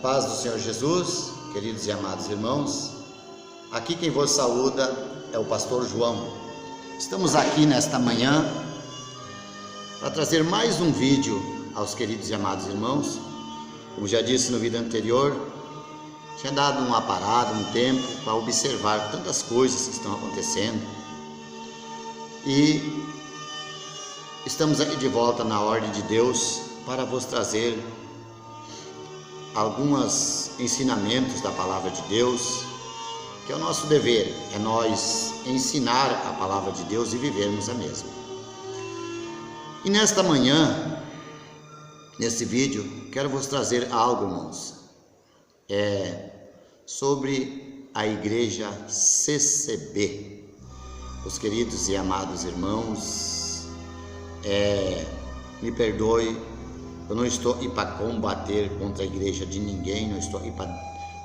paz do Senhor Jesus, queridos e amados irmãos, aqui quem vos saúda é o pastor João. Estamos aqui nesta manhã para trazer mais um vídeo aos queridos e amados irmãos. Como já disse no vídeo anterior, tinha dado uma parada, um tempo para observar tantas coisas que estão acontecendo e estamos aqui de volta na ordem de Deus para vos trazer alguns ensinamentos da palavra de Deus, que é o nosso dever, é nós ensinar a palavra de Deus e vivermos a mesma. E nesta manhã, nesse vídeo, quero vos trazer algo, irmãos, sobre a igreja CCB. Os queridos e amados irmãos, me perdoe, eu não estou aí para combater contra a igreja de ninguém, não estou aí para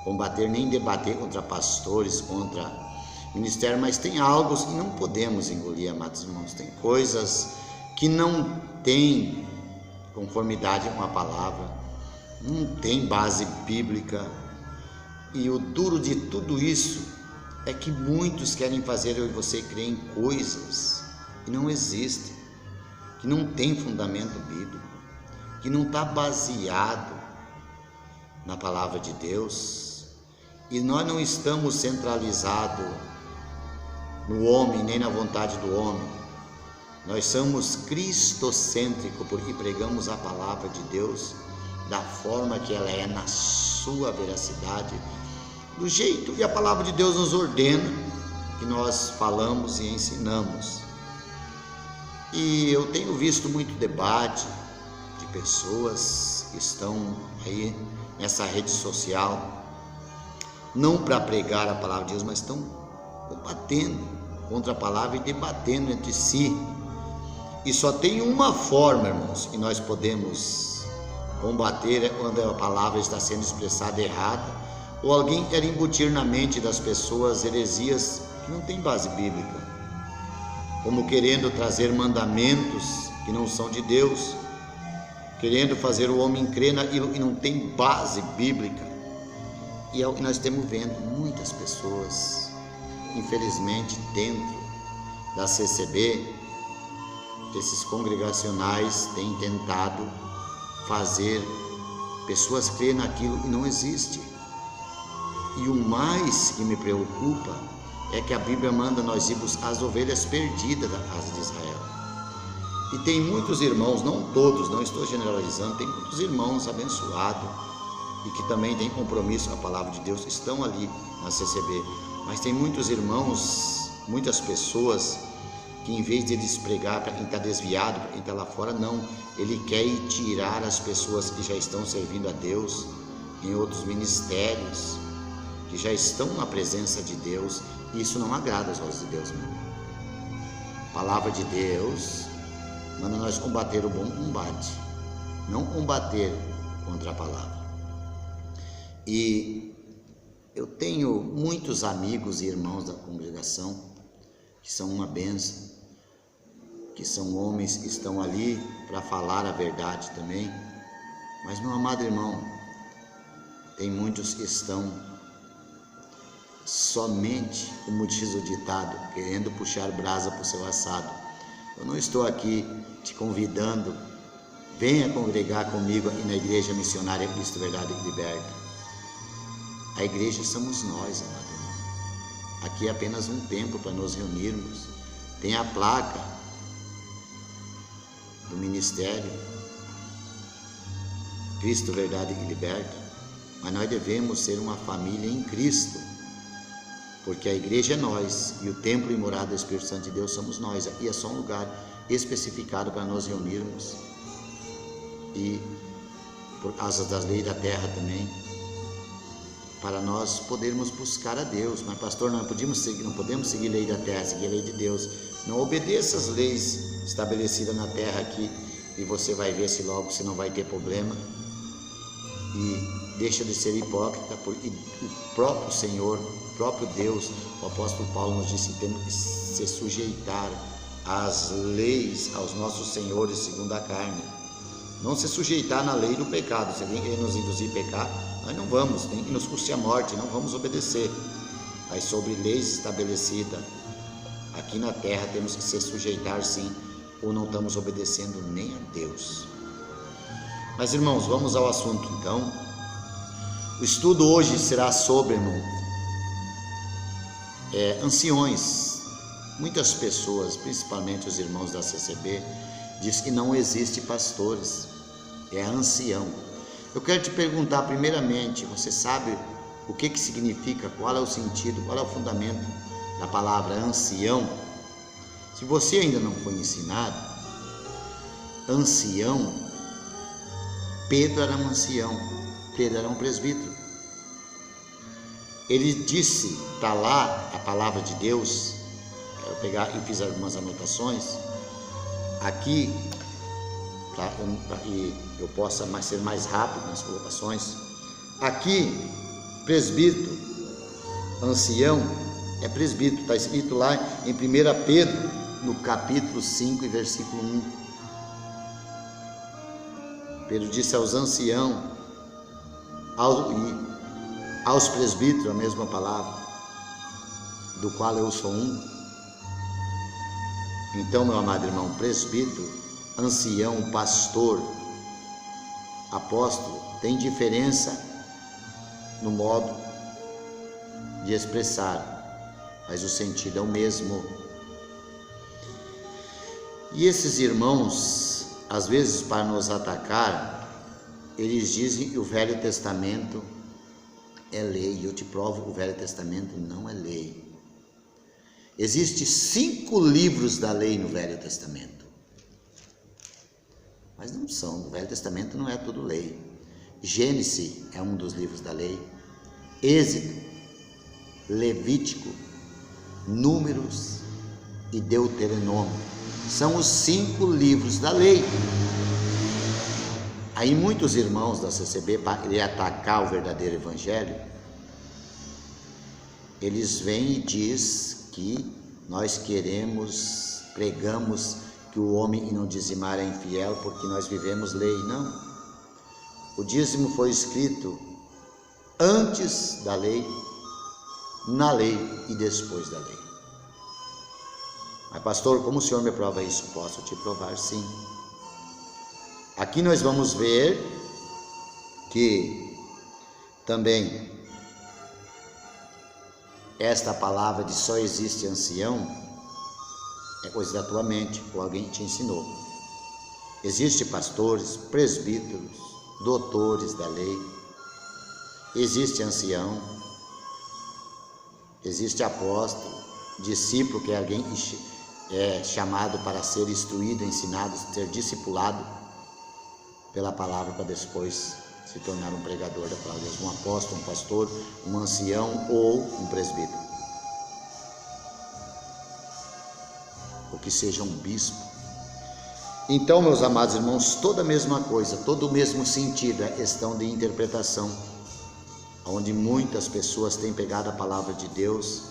combater nem debater contra pastores, contra ministério, mas tem algo que não podemos engolir, amados irmãos. Tem coisas que não têm conformidade com a palavra, não tem base bíblica, e o duro de tudo isso é que muitos querem fazer eu e você crer em coisas que não existem, que não tem fundamento bíblico, que não está baseado na palavra de Deus. E nós não estamos centralizados no homem, nem na vontade do homem. Nós somos cristocêntricos, porque pregamos a palavra de Deus da forma que ela é, na sua veracidade, do jeito que a palavra de Deus nos ordena, que nós falamos e ensinamos. E eu tenho visto muito debate de pessoas que estão aí nessa rede social, não para pregar a palavra de Deus, mas estão combatendo contra a palavra e debatendo entre si. E só tem uma forma, irmãos, que nós podemos combater quando a palavra está sendo expressada errada, ou alguém quer embutir na mente das pessoas heresias que não tem base bíblica, como querendo trazer mandamentos que não são de Deus, querendo fazer o homem crer naquilo que não tem base bíblica. E é o que nós estamos vendo muitas pessoas, infelizmente, dentro da CCB, esses congregacionais têm tentado fazer pessoas crer naquilo que não existe. E o mais que me preocupa é que a Bíblia manda nós ir buscar as ovelhas perdidas da casa de Israel. E tem muitos irmãos, não todos, não estou generalizando, tem muitos irmãos abençoados e que também têm compromisso com a palavra de Deus, estão ali na CCB. Mas tem muitos irmãos, muitas pessoas que, em vez de eles pregar para quem está desviado, para quem está lá fora, não, ele quer ir tirar as pessoas que já estão servindo a Deus em outros ministérios, que já estão na presença de Deus. E isso não agrada aos olhos de Deus, meu irmão. A palavra de Deus manda nós combater o bom combate, não combater contra a palavra. E eu tenho muitos amigos e irmãos da congregação que são uma bênção, que são homens que estão ali para falar a verdade também. Mas, meu amado irmão, tem muitos que estão somente, como diz o ditado, querendo puxar brasa para o seu assado. Eu não estou aqui te convidando, venha congregar comigo aqui na Igreja Missionária Cristo, Verdade e Liberta. A igreja somos nós, amado irmão. Aqui é apenas um tempo para nos reunirmos. Tem a placa do ministério Cristo, Verdade e Liberta, mas nós devemos ser uma família em Cristo, porque a igreja é nós e o templo e morada do Espírito Santo de Deus somos nós. Aqui é só um lugar especificado para nos reunirmos, e por causa das leis da terra também, para nós podermos buscar a Deus. Mas, pastor, não podemos seguir a lei da terra, seguir a lei de Deus. Não obedeça as leis estabelecidas na terra aqui, e você vai ver se logo você não vai ter problema. E deixa de ser hipócrita, porque o próprio Senhor, o próprio Deus, o apóstolo Paulo nos disse que temos que se sujeitar às leis, aos nossos senhores segundo a carne. Não se sujeitar na lei do pecado. Se alguém quer nos induzir a pecar, Nós não vamos, nem que nos custe a morte, não vamos obedecer. Mas sobre leis estabelecidas aqui na terra temos que se sujeitar sim, ou não estamos obedecendo nem a Deus. Mas irmãos, vamos ao assunto então. O estudo hoje será sobre, anciões. Muitas pessoas, principalmente os irmãos da CCB, diz que não existe pastores, é ancião. Eu quero te perguntar primeiramente, você sabe o que significa, qual é o sentido, qual é o fundamento da palavra ancião? Se você ainda não foi ensinado, ancião, Pedro era um ancião, Pedro era um presbítero. Ele disse, está lá a palavra de Deus, eu pegar e fiz algumas anotações aqui, para que eu possa ser mais rápido nas colocações. Aqui, presbítero, ancião, é presbítero, está escrito lá em 1 Pedro, no capítulo 5 e versículo 1. Pedro disse aos anciãos, aos presbíteros, a mesma palavra, do qual eu sou um. Então, meu amado irmão, presbítero, ancião, pastor, apóstolo, tem diferença no modo de expressar, mas o sentido é o mesmo. E esses irmãos, às vezes para nos atacar, eles dizem que o Velho Testamento é lei. Eu te provo que o Velho Testamento não é lei. Existem 5 livros da lei no Velho Testamento, mas não são. O Velho Testamento não é tudo lei. Gênesis é um dos livros da lei, Êxodo, Levítico, Números e Deuteronômio são os 5 livros da lei. Aí muitos irmãos da CCB, para atacar o verdadeiro evangelho, eles vêm e diz que nós pregamos que o homem não dizimar é infiel porque nós vivemos lei. Não. O dízimo foi escrito antes da lei, na lei e depois da lei. Mas pastor, como o senhor me prova isso? Posso te provar, sim. Aqui nós vamos ver que também esta palavra de só existe ancião é coisa da tua mente, ou alguém te ensinou. Existem pastores, presbíteros, doutores da lei, existe ancião, existe apóstolo, discípulo, que é alguém chamado para ser instruído, ensinado, ser discipulado pela palavra para depois se tornar um pregador da palavra de Deus, um apóstolo, um pastor, um ancião ou um presbítero, ou que seja um bispo. Então, meus amados irmãos, toda a mesma coisa, todo o mesmo sentido, é questão de interpretação, onde muitas pessoas têm pegado a palavra de Deus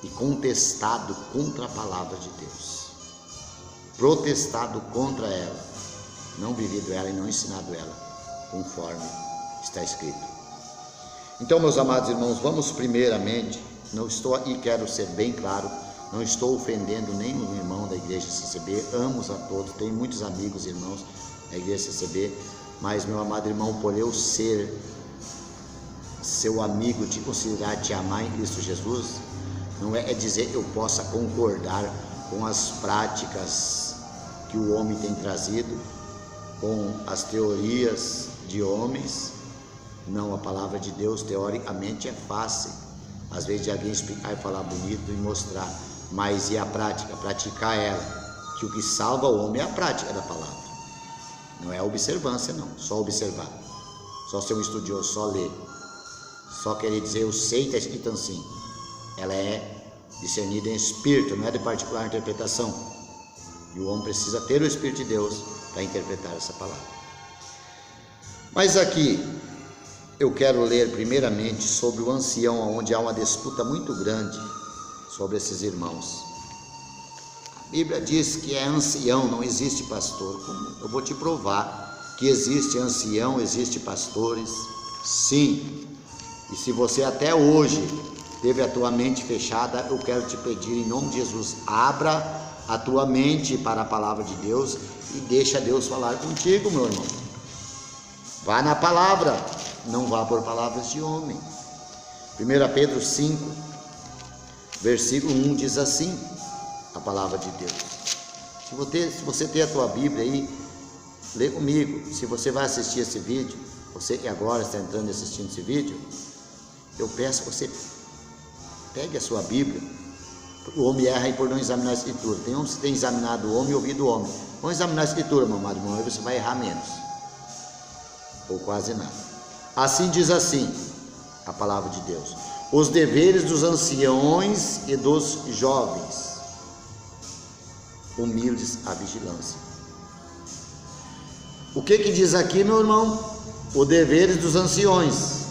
e contestado contra a palavra de Deus, protestado contra ela, não vivido ela e não ensinado ela conforme está escrito. Então, meus amados irmãos, vamos primeiramente, não estou aqui, quero ser bem claro, não estou ofendendo nenhum irmão da igreja CCB, amo a todos, tenho muitos amigos, irmãos da igreja CCB, mas, meu amado irmão, por eu ser seu amigo, te considerar, te amar em Cristo Jesus, não é dizer que eu possa concordar com as práticas que o homem tem trazido, com as teorias de homens. Não, a palavra de Deus teoricamente é fácil, às vezes de alguém explicar e falar bonito e mostrar, mas e a prática? Praticar ela, que o que salva o homem é a prática da palavra, não é a observância, não, só observar, só ser um estudioso, só ler, só querer dizer eu sei, está escrito assim. Ela é discernida em espírito, não é de particular interpretação, e o homem precisa ter o Espírito de Deus para interpretar essa palavra. Mas aqui eu quero ler primeiramente sobre o ancião, onde há uma disputa muito grande sobre esses irmãos. A Bíblia diz que é ancião, não existe pastor. Eu vou te provar que existe ancião, existe pastores. Sim, e se você até hoje teve a tua mente fechada, eu quero te pedir em nome de Jesus, abra a tua mente para a palavra de Deus e deixa Deus falar contigo, meu irmão. Vá na palavra, não vá por palavras de homem. 1 Pedro 5, versículo 1 diz assim, a palavra de Deus. Se você tem a tua Bíblia aí, lê comigo. Se você vai assistir esse vídeo, você que agora está entrando e assistindo esse vídeo, eu peço que você pegue a sua Bíblia. O homem erra aí por não examinar a Escritura. Tem homens que têm examinado o homem e ouvido o homem. Vamos examinar a Escritura, meu amado irmão, aí você vai errar menos, ou quase nada. Assim diz assim a palavra de Deus: os deveres dos anciões e dos jovens, humildes à vigilância. O que diz aqui, meu irmão? Os deveres dos anciões.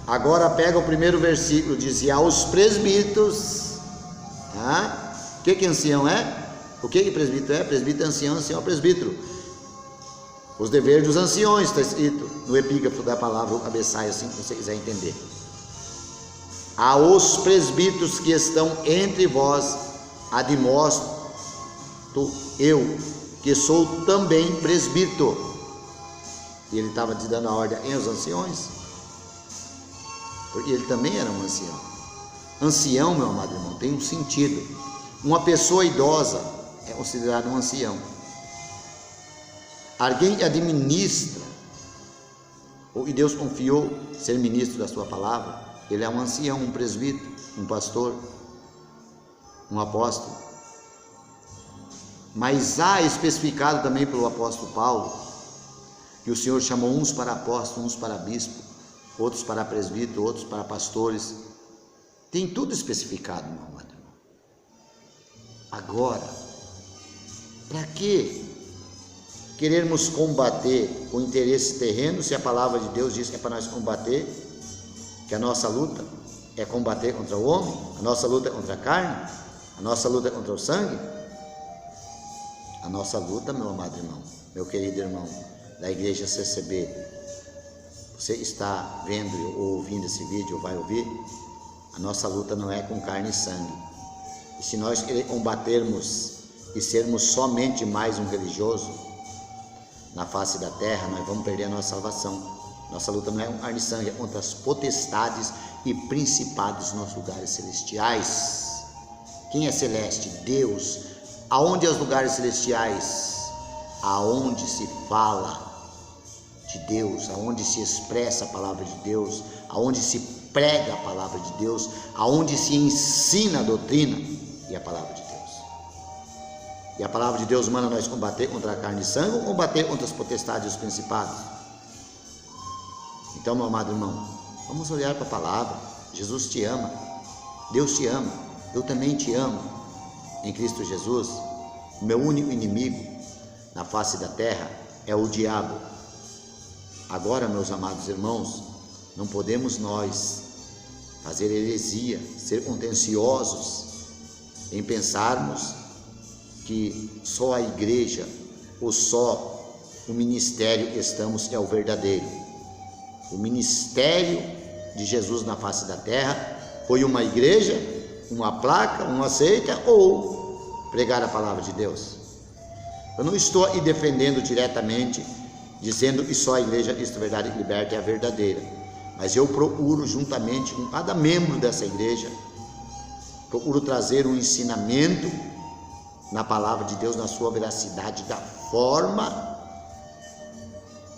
Agora pega o primeiro versículo, diz: e aos presbíteros. O que ancião é? O que presbítero é? Presbítero é ancião, ancião é presbítero. Os deveres dos anciões, está escrito no epígrafo da palavra, o cabeçalho, assim que você quiser entender. Aos presbíteros que estão entre vós, admoesto eu, que sou também presbítero. E ele estava te dando a ordem em os anciões, porque ele também era um ancião. Ancião, meu amado irmão, tem um sentido. Uma pessoa idosa é considerada um ancião. Alguém que administra, ou que Deus confiou ser ministro da sua palavra, ele é um ancião, um presbítero, um pastor, um apóstolo. Mas há especificado também pelo apóstolo Paulo, que o Senhor chamou uns para apóstolos, uns para bispo, outros para presbítero, outros para pastores. Tem tudo especificado, meu amado irmão. Agora, para que querermos combater o interesse terreno, se a palavra de Deus diz que é para nós combater, que a nossa luta é combater contra o homem, a nossa luta é contra a carne, a nossa luta é contra o sangue? A nossa luta, meu amado irmão, meu querido irmão da igreja CCB, você está vendo ou ouvindo esse vídeo, ou vai ouvir, a nossa luta não é com carne e sangue. E se nós combatermos e sermos somente mais um religioso na face da terra, nós vamos perder a nossa salvação. Nossa luta não é com carne e sangue, é contra as potestades e principados nos lugares celestiais. Quem é celeste? Deus. Aonde é os lugares celestiais? Aonde se fala de Deus, aonde se expressa a palavra de Deus, aonde se prega a palavra de Deus, aonde se ensina a doutrina e a palavra de Deus. E a palavra de Deus manda nós combater contra a carne e sangue ou combater contra as potestades e os principados? Então, meu amado irmão, vamos olhar para a palavra. Jesus te ama, Deus te ama, eu também te amo em Cristo Jesus. O meu único inimigo na face da terra é o diabo. Agora, meus amados irmãos, não podemos nós fazer heresia, ser contenciosos em pensarmos que só a igreja ou só o ministério que estamos é o verdadeiro. O ministério de Jesus na face da terra foi uma igreja, uma placa, uma seita ou pregar a palavra de Deus. Eu não estou aí defendendo diretamente, dizendo que só a igreja Cristo Verdade e Liberta é a verdadeira, mas eu procuro, juntamente com cada membro dessa igreja, procuro trazer um ensinamento na palavra de Deus, na sua veracidade, da forma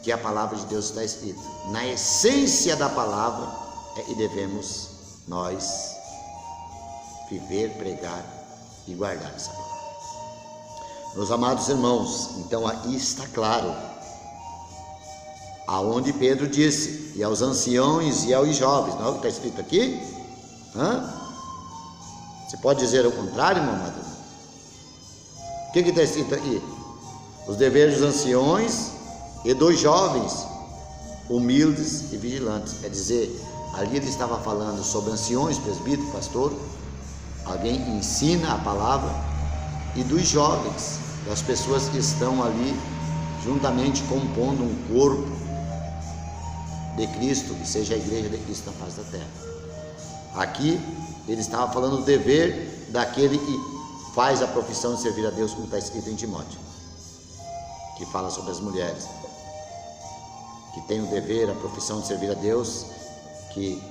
que a palavra de Deus está escrita. Na essência da palavra é que devemos nós viver, pregar e guardar essa palavra. Meus amados irmãos, então aí está claro aonde Pedro disse: e aos anciões e aos jovens. Não é o que está escrito aqui? Você pode dizer o contrário, meu amado? O que está escrito aqui? Os deveres dos anciões e dos jovens, humildes e vigilantes. Quer dizer, ali ele estava falando sobre anciões, presbítero, pastor, alguém que ensina a palavra, e dos jovens, das pessoas que estão ali juntamente compondo um corpo de Cristo e seja a igreja de Cristo na face da terra. Aqui ele estava falando do dever daquele que faz a profissão de servir a Deus, como está escrito em Timóteo, que fala sobre as mulheres que têm o dever, a profissão de servir a Deus, que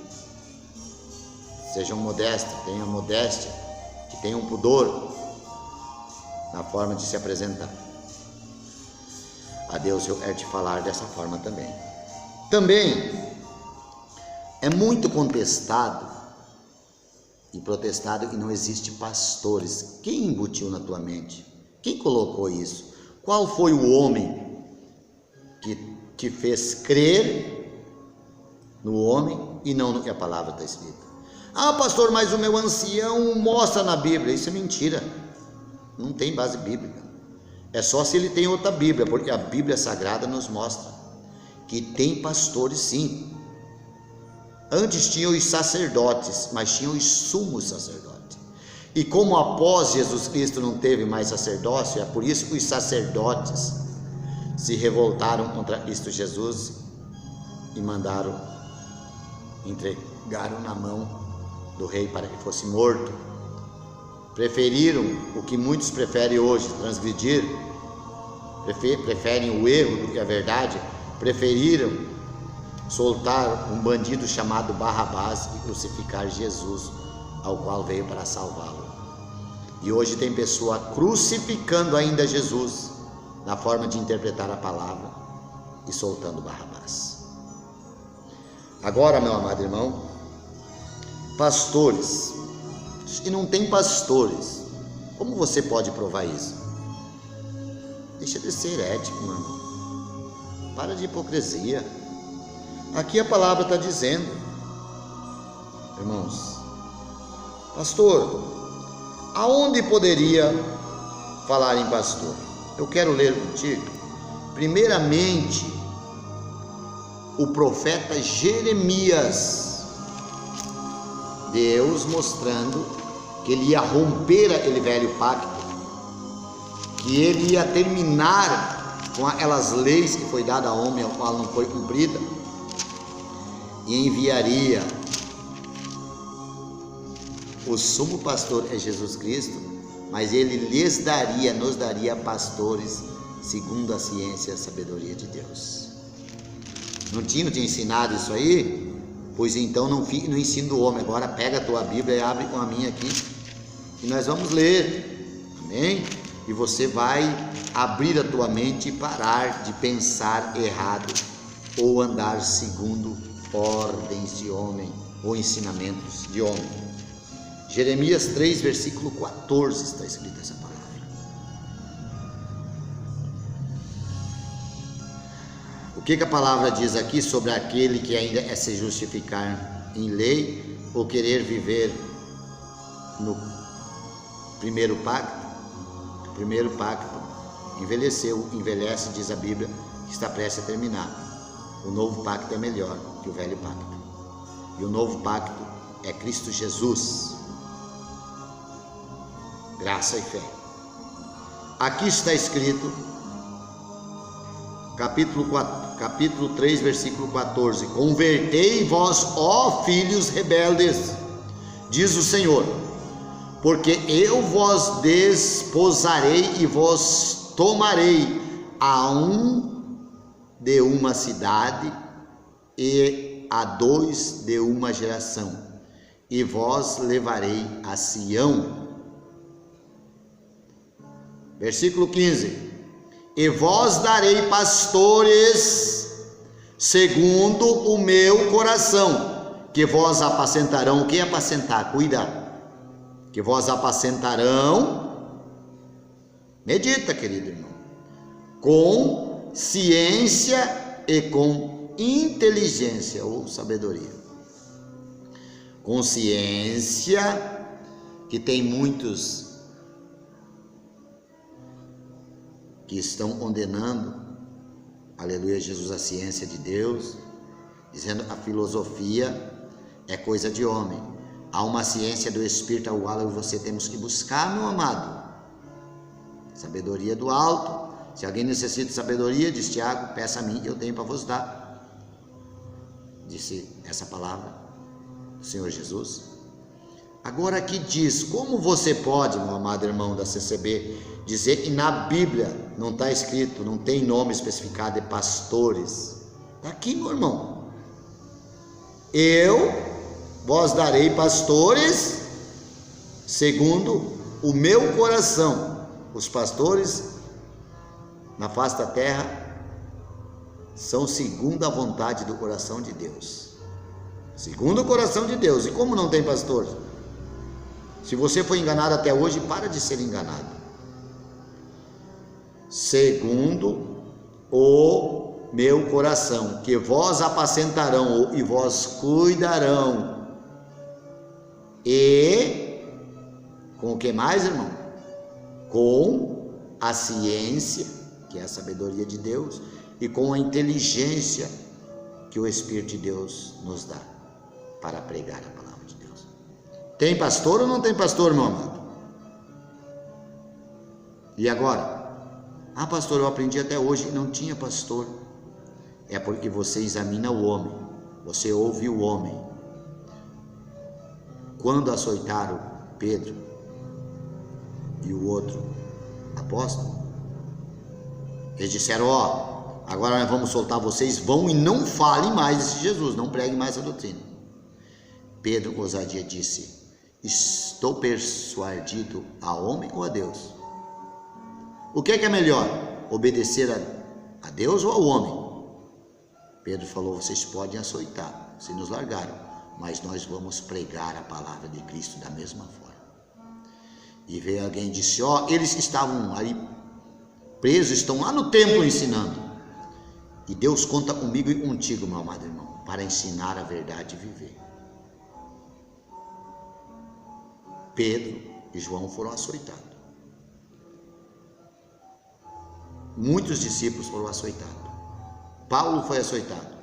sejam modestas, tenham modéstia, que tenham pudor na forma de se apresentar. A Deus eu quero te falar dessa forma também. Também é muito contestado e protestado que não existe pastores. Quem embutiu na tua mente? Quem colocou isso? Qual foi o homem que te fez crer no homem e não no que a palavra está escrita? Ah, pastor, mas o meu ancião mostra na Bíblia. Isso é mentira. Não tem base bíblica. É só se ele tem outra Bíblia, porque a Bíblia Sagrada nos mostra que tem pastores sim. Antes tinham os sacerdotes, mas tinham os sumos sacerdotes. E como após Jesus Cristo não teve mais sacerdócio, é por isso que os sacerdotes se revoltaram contra Cristo Jesus e entregaram na mão do rei para que fosse morto. Preferiram o que muitos preferem hoje, transgredir, preferem o erro do que a verdade, preferiram soltar um bandido chamado Barrabás e crucificar Jesus, ao qual veio para salvá-lo. E hoje tem pessoa crucificando ainda Jesus, na forma de interpretar a palavra e soltando Barrabás. Agora, meu amado irmão, pastores, e não tem pastores, como você pode provar isso? Deixa de ser herético, meu irmão. Para de hipocrisia. Aqui a palavra está dizendo, irmãos, pastor, aonde poderia falar em pastor? Eu quero ler contigo, primeiramente, o profeta Jeremias, Deus mostrando que ele ia romper aquele velho pacto, que ele ia terminar com aquelas leis que foi dada ao homem, ao qual não foi cumprida, e enviaria o sumo pastor é Jesus Cristo, mas ele nos daria pastores segundo a ciência e a sabedoria de Deus. Não tinham te ensinado isso aí? Pois então não fique no ensino do homem. Agora pega a tua Bíblia e abre com a minha aqui, e nós vamos ler, amém? E você vai abrir a tua mente e parar de pensar errado ou andar segundo ordens de homem ou ensinamentos de homem. Jeremias 3, versículo 14 está escrita essa palavra. O que a palavra diz aqui sobre aquele que ainda é se justificar em lei ou querer viver no primeiro pacto? O primeiro pacto envelhece, diz a Bíblia, que está prestes a terminar. O novo pacto é melhor que o velho pacto. E o novo pacto é Cristo Jesus. Graça e fé. Aqui está escrito, capítulo 3, versículo 14: Convertei vós, ó filhos rebeldes, diz o Senhor, porque eu vos desposarei e vos tomarei a um de uma cidade e a dois de uma geração, e vós levarei a Sião. Versículo 15: E vós darei pastores segundo o meu coração, que vós apacentarão. O que é apacentar? Cuidar. Que vós apacentarão, medita, querido irmão, com ciência e com inteligência ou sabedoria. Com ciência, que tem muitos que estão condenando, aleluia, Jesus, a ciência de Deus, dizendo a filosofia é coisa de homem. Há uma ciência do Espírito ao qual eu e você temos que buscar, meu amado. Sabedoria do alto. Se alguém necessita de sabedoria, diz Tiago, peça a mim, eu tenho para vos dar. disse essa palavra do Senhor Jesus. Agora aqui diz, como você pode, meu amado irmão da CCB, dizer que na Bíblia não está escrito, não tem nome especificado de pastores? Está aqui, meu irmão. Eu vos darei pastores segundo o meu coração. Os pastores na face da terra são segundo a vontade do coração de Deus. Segundo o coração de Deus. E como não tem pastor? Se você foi enganado até hoje, para de ser enganado. Segundo o meu coração, que vós apacentarão e vós cuidarão. E com o que mais, irmão? Com a ciência, que é a sabedoria de Deus, e com a inteligência que o Espírito de Deus nos dá para pregar a palavra de Deus. Tem pastor ou não tem pastor, meu amado? E agora? Ah, pastor, eu aprendi até hoje, não tinha pastor. É porque você examina o homem, você ouve o homem. Quando açoitaram Pedro e o outro apóstolo, eles disseram, ó, agora nós vamos soltar vocês, vão e não falem mais desse Jesus, não preguem mais essa doutrina. Pedro, com ousadia, disse, estou persuadido a homem ou a Deus? O que é melhor, obedecer a Deus ou ao homem? Pedro falou, vocês podem açoitar, se nos largaram, mas nós vamos pregar a palavra de Cristo da mesma forma. E veio alguém e disse, ó, eles estavam aí presos, estão lá no templo ensinando. E Deus conta comigo e contigo, meu amado irmão, para ensinar a verdade e viver. Pedro e João foram açoitados. Muitos discípulos foram açoitados. Paulo foi açoitado.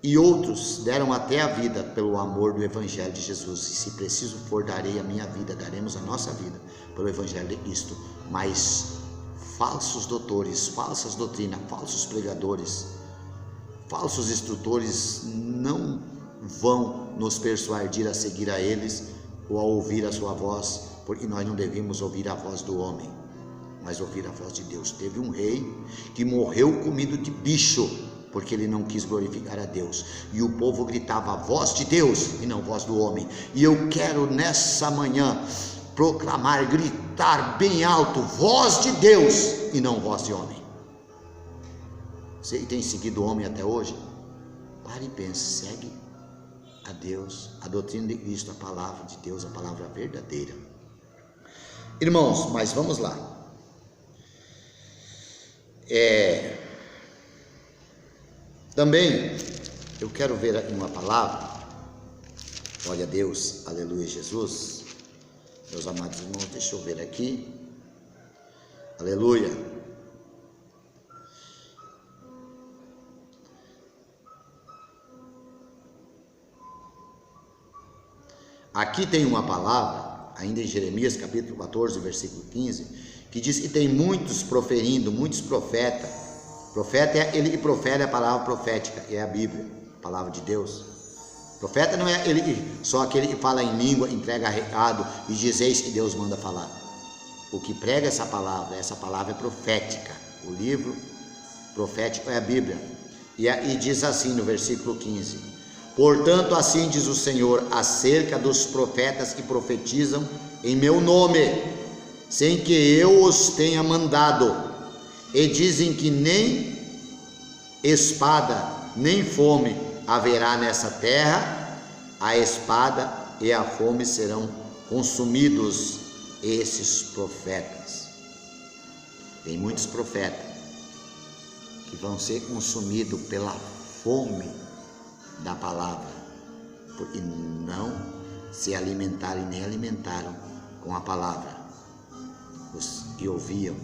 E outros deram até a vida pelo amor do Evangelho de Jesus. E se preciso for, darei a minha vida, daremos a nossa vida pelo Evangelho de Cristo. Mas falsos doutores, falsas doutrinas, falsos pregadores, falsos instrutores não vão nos persuadir a seguir a eles ou a ouvir a sua voz, porque nós não devemos ouvir a voz do homem, mas ouvir a voz de Deus. Teve um rei que morreu comido de bicho, porque ele não quis glorificar a Deus, e o povo gritava a voz de Deus e não a voz do homem. E eu quero nessa manhã proclamar, gritar bem alto, voz de Deus e não voz de homem. Você tem seguido o homem até hoje? Pare e pense, segue a Deus, a doutrina de Cristo, a palavra de Deus, a palavra verdadeira. Irmãos, mas vamos lá. Também eu quero ver aqui uma palavra. Glória a Deus, aleluia, Jesus. Meus amados irmãos, deixa eu ver aqui. Aleluia. Aqui tem uma palavra, ainda em Jeremias capítulo 14, versículo 15, que diz que tem muitos proferindo, muitos profetas. Profeta é ele que profere a palavra profética, que é a Bíblia, a palavra de Deus. Profeta não é só aquele que fala em língua, entrega recado e diz eis que Deus manda falar. O que prega essa palavra é profética. O livro profético é a Bíblia. E diz assim no versículo 15: portanto, assim diz o Senhor acerca dos profetas que profetizam em meu nome, sem que eu os tenha mandado, e dizem que nem espada, nem fome haverá nessa terra, a espada e a fome serão consumidos esses profetas. Tem muitos profetas que vão ser consumidos pela fome da palavra, porque não se alimentaram e nem alimentaram com a palavra, os que ouviam,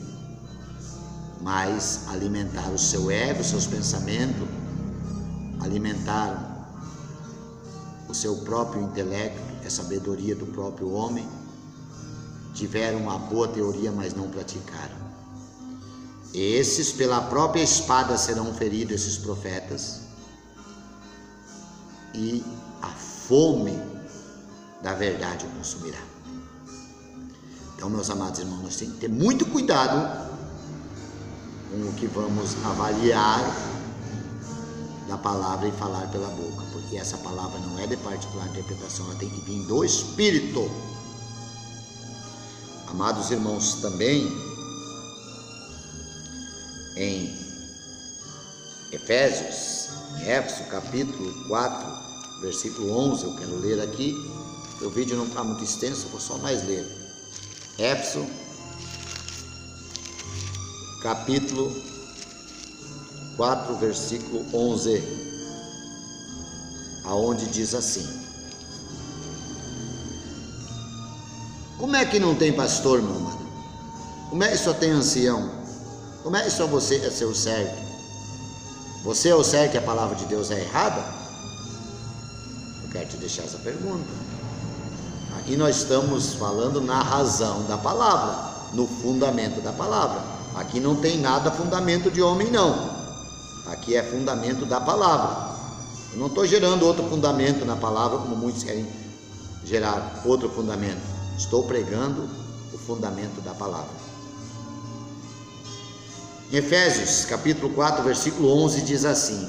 mas alimentaram o seu ego, os seus pensamentos, alimentaram o seu próprio intelecto, a sabedoria do próprio homem, tiveram uma boa teoria, mas não praticaram. Esses pela própria espada serão feridos, esses profetas, e a fome da verdade o consumirá. Então, meus amados irmãos, nós temos que ter muito cuidado com o que vamos avaliar da palavra e falar pela boca, porque essa palavra não é de particular interpretação, ela tem que vir do Espírito. Amados irmãos, também em Éfeso capítulo 4, versículo 11, eu quero ler aqui, o vídeo não está muito extenso, eu vou só mais ler. Éfeso capítulo 4, versículo 11, aonde diz assim: como é que não tem pastor, meu amado? Como é que só tem ancião? Como é que só você é seu certo? Você é o certo e a palavra de Deus é errada? Eu quero te deixar essa pergunta. Aqui nós estamos falando na razão da palavra, no fundamento da palavra. Aqui não tem nada fundamento de homem, não. Aqui é fundamento da palavra. Eu não estou gerando outro fundamento na palavra, como muitos querem gerar outro fundamento. Estou pregando o fundamento da palavra. Em Efésios capítulo 4, versículo 11 diz assim: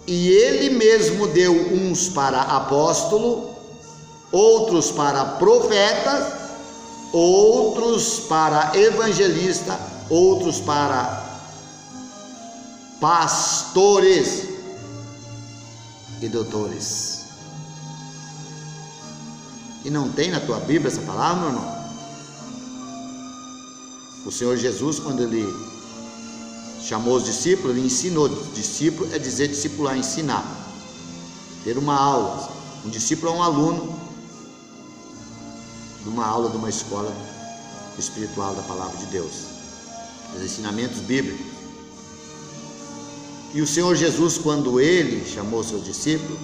e ele mesmo deu uns para apóstolo, outros para profetas, outros para evangelista, outros para pastores e doutores. E não tem na tua Bíblia essa palavra, meu irmão? O Senhor Jesus, quando ele chamou os discípulos, ele ensinou. Discípulo é dizer discipular, ensinar, ter uma aula. Um discípulo é um aluno de uma aula de uma escola espiritual da palavra de Deus, dos ensinamentos bíblicos. E o Senhor Jesus, quando ele chamou seus discípulos,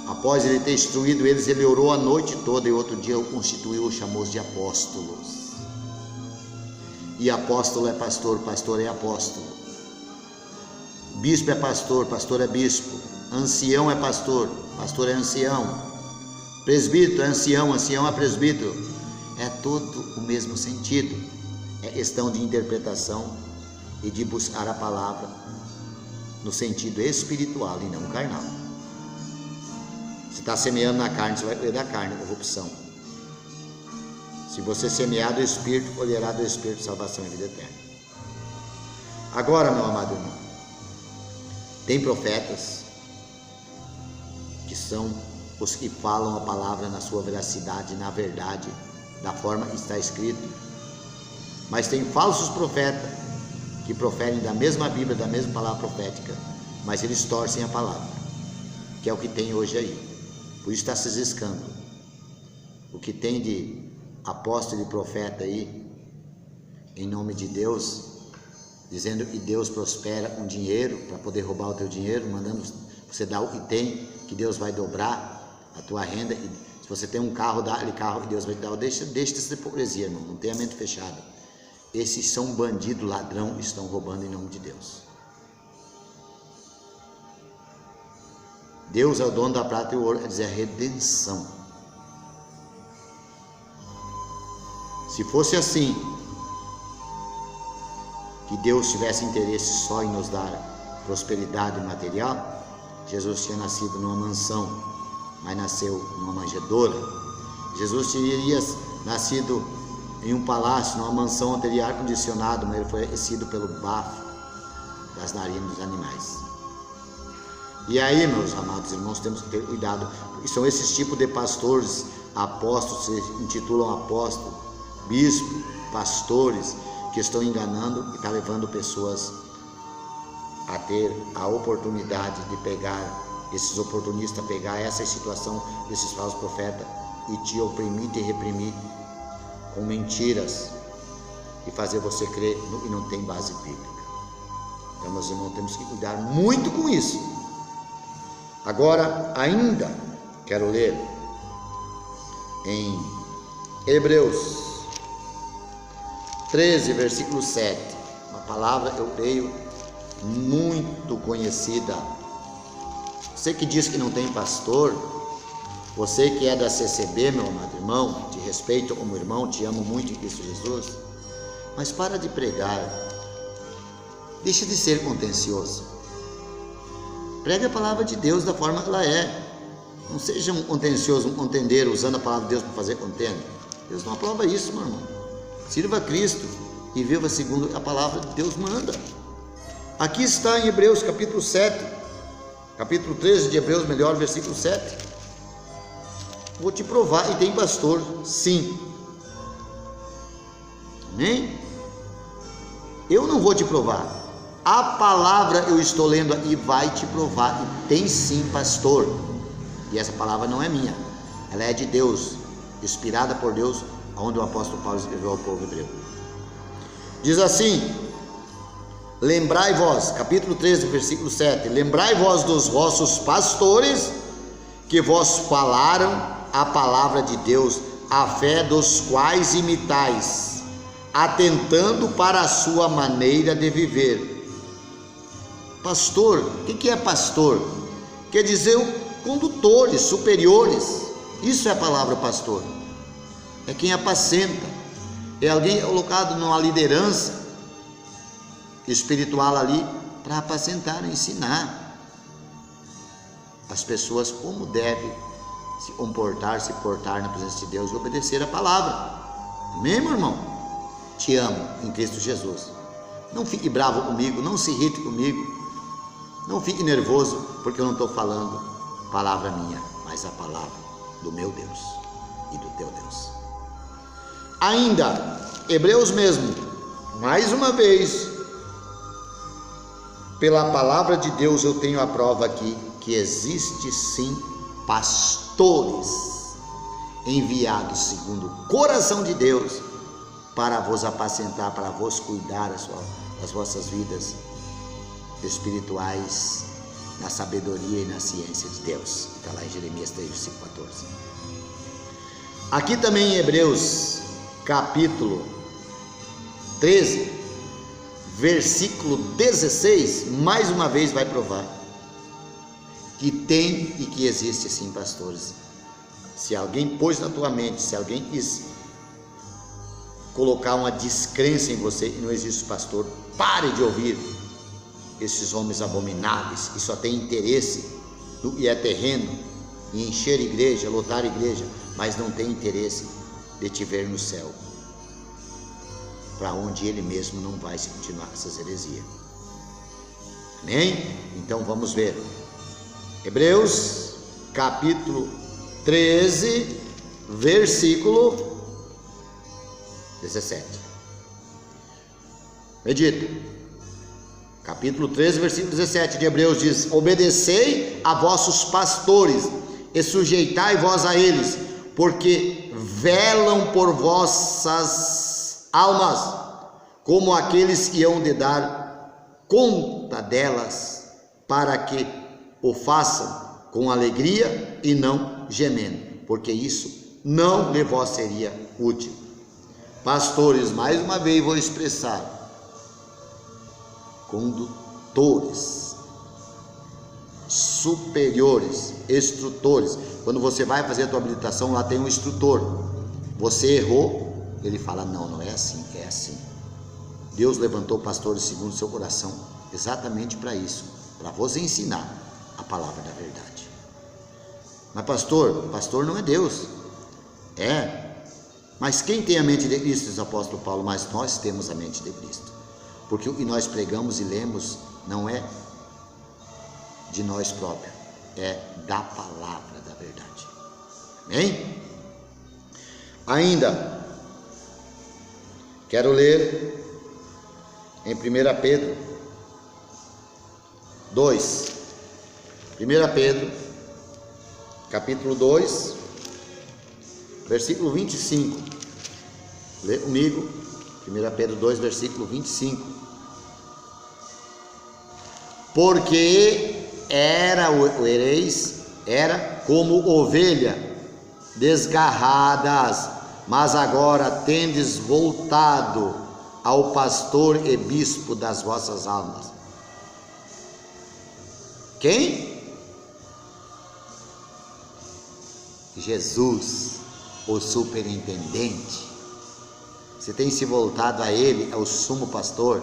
após ele ter instruído eles, ele orou a noite toda e outro dia o constituiu, o chamou de apóstolos. E apóstolo é pastor, pastor é apóstolo. Bispo é pastor, pastor é bispo. Ancião é pastor, pastor é ancião. Presbítero é ancião, ancião é presbítero. É todo o mesmo sentido. É questão de interpretação e de buscar a palavra no sentido espiritual e não carnal. Se está semeando na carne, você vai colher da carne, corrupção. Se você semear do Espírito, colherá do Espírito salvação e vida eterna. Agora, meu amado irmão, tem profetas que são os que falam a palavra na sua veracidade, na verdade, da forma que está escrito. Mas tem falsos profetas que proferem da mesma Bíblia, da mesma palavra profética, mas eles torcem a palavra, que é o que tem hoje aí. Por isso está se riscando. O que tem de apóstolo e profeta aí, em nome de Deus, dizendo que Deus prospera com dinheiro para poder roubar o teu dinheiro, mandando você dar o que tem, que Deus vai dobrar a tua renda. E se você tem um carro, dá aquele carro que Deus vai te dar. Deixa essa hipocrisia, irmão, não tenha a mente fechada. Esses são bandidos, ladrão, estão roubando em nome de Deus. Deus é o dono da prata e o ouro, quer dizer, a redenção. Se fosse assim, que Deus tivesse interesse só em nos dar prosperidade material, Jesus tinha nascido numa mansão, mas nasceu numa manjedoura. Jesus teria nascido em um palácio, numa mansão, teria ar-condicionado, mas ele foi aquecido pelo bafo das narinas dos animais. E aí, meus amados irmãos, temos que ter cuidado, porque são esses tipos de pastores, apóstolos, se intitulam apóstolos, bispos, pastores, que estão enganando e estão levando pessoas a ter a oportunidade de pegar, esses oportunistas, pegar essa situação desses falsos profetas e te oprimir, te reprimir com mentiras e fazer você crer no que não tem base bíblica. Então, meus irmãos, temos que cuidar muito com isso. Agora, ainda quero ler em Hebreus 13, versículo 7, uma palavra, eu creio, muito conhecida, Você que diz que não tem pastor, você que é da CCB, meu amado irmão, te respeito como irmão, te amo muito em Cristo Jesus, mas para de pregar, deixa de ser contencioso, pregue a palavra de Deus da forma que ela é, não seja um contencioso, um contendeiro, usando a palavra de Deus para fazer contenda. Deus não aprova isso, meu irmão. Sirva a Cristo e viva segundo a palavra de Deus manda. Aqui está em Hebreus capítulo 7, capítulo 13 de Hebreus, melhor, versículo 7. Vou te provar, e tem pastor, sim. Amém? Eu não vou te provar. A palavra eu estou lendo e vai te provar, e tem sim pastor. E essa palavra não é minha, ela é de Deus, inspirada por Deus, onde o apóstolo Paulo escreveu ao povo hebreu. Diz assim: lembrai vós, capítulo 13, versículo 7, lembrai vós dos vossos pastores, que vos falaram a palavra de Deus, a fé dos quais imitais, atentando para a sua maneira de viver. Pastor, o que é pastor? Quer dizer condutores, superiores. Isso é a palavra pastor. É quem apacenta, é alguém colocado numa liderança espiritual ali para apacentar, ensinar as pessoas como deve se comportar, se portar na presença de Deus e obedecer a palavra. Amém, meu irmão? Te amo em Cristo Jesus. Não fique bravo comigo, não se irrite comigo, não fique nervoso porque eu não estou falando palavra minha, mas a palavra do meu Deus e do teu Deus. Ainda, Hebreus mesmo, mais uma vez, pela palavra de Deus eu tenho a prova aqui, que existe sim pastores enviados segundo o coração de Deus, para vos apacentar, para vos cuidar das vossas vidas espirituais, na sabedoria e na ciência de Deus. Está lá em Jeremias 3, versículo 14. Aqui também em Hebreus capítulo 13, versículo 16, mais uma vez vai provar que tem e que existe sim pastores. Se alguém pôs na tua mente, se alguém quis colocar uma descrença em você e não existe pastor, pare de ouvir esses homens abomináveis que só têm interesse no que é terreno, em encher igreja, lotar igreja, mas não tem interesse de te ver no céu, para onde ele mesmo não vai se continuar com essas heresias. Amém? Então vamos ver Hebreus capítulo 13, versículo 17. Medita. Capítulo 13, versículo 17 de Hebreus diz: obedecei a vossos pastores e sujeitai vós a eles, porque velam por vossas almas, como aqueles que hão de dar conta delas, para que o façam com alegria e não gemendo, porque isso não lhe vos seria útil. Pastores, mais uma vez vou expressar, condutores, superiores, instrutores. Quando você vai fazer a tua habilitação, lá tem um instrutor. Você errou, ele fala: não, não é assim, é assim. Deus levantou pastores segundo o seu coração exatamente para isso, para vos ensinar a palavra da verdade. Mas pastor não é Deus. Mas quem tem a mente de Cristo, diz o apóstolo Paulo, mas nós temos a mente de Cristo. Porque o que nós pregamos e lemos não é de nós próprios, é da palavra da verdade. Amém? Ainda, quero ler em 1 Pedro 2. 1 Pedro, capítulo 2, versículo 25. Lê comigo, 1 Pedro 2, versículo 25. Porque era como ovelha desgarradas, mas agora tendes voltado ao pastor e bispo das vossas almas. Quem? Jesus, o superintendente. Você tem se voltado a Ele, é o sumo pastor.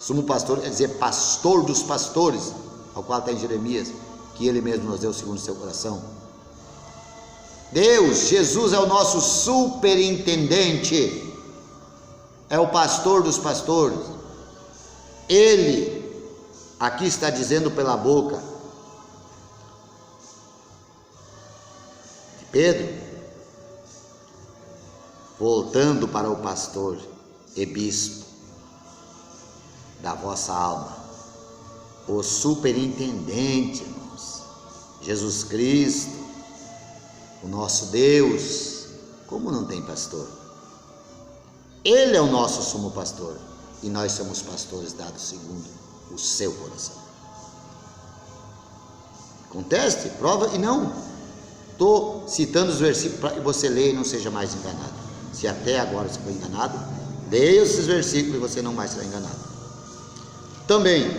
Sumo pastor quer dizer pastor dos pastores, ao qual está em Jeremias, que Ele mesmo nos deu segundo o seu coração. Deus, Jesus é o nosso superintendente, é o pastor dos pastores. Ele, aqui está dizendo pela boca de Pedro, voltando para o pastor e bispo da vossa alma, o superintendente, irmãos, Jesus Cristo, o nosso Deus. Como não tem pastor? Ele é o nosso sumo pastor, e nós somos pastores dados segundo o seu coração. Conteste, prova e não. Estou citando os versículos para que você leia e não seja mais enganado. Se até agora você foi enganado, leia esses versículos e você não mais será enganado. Também,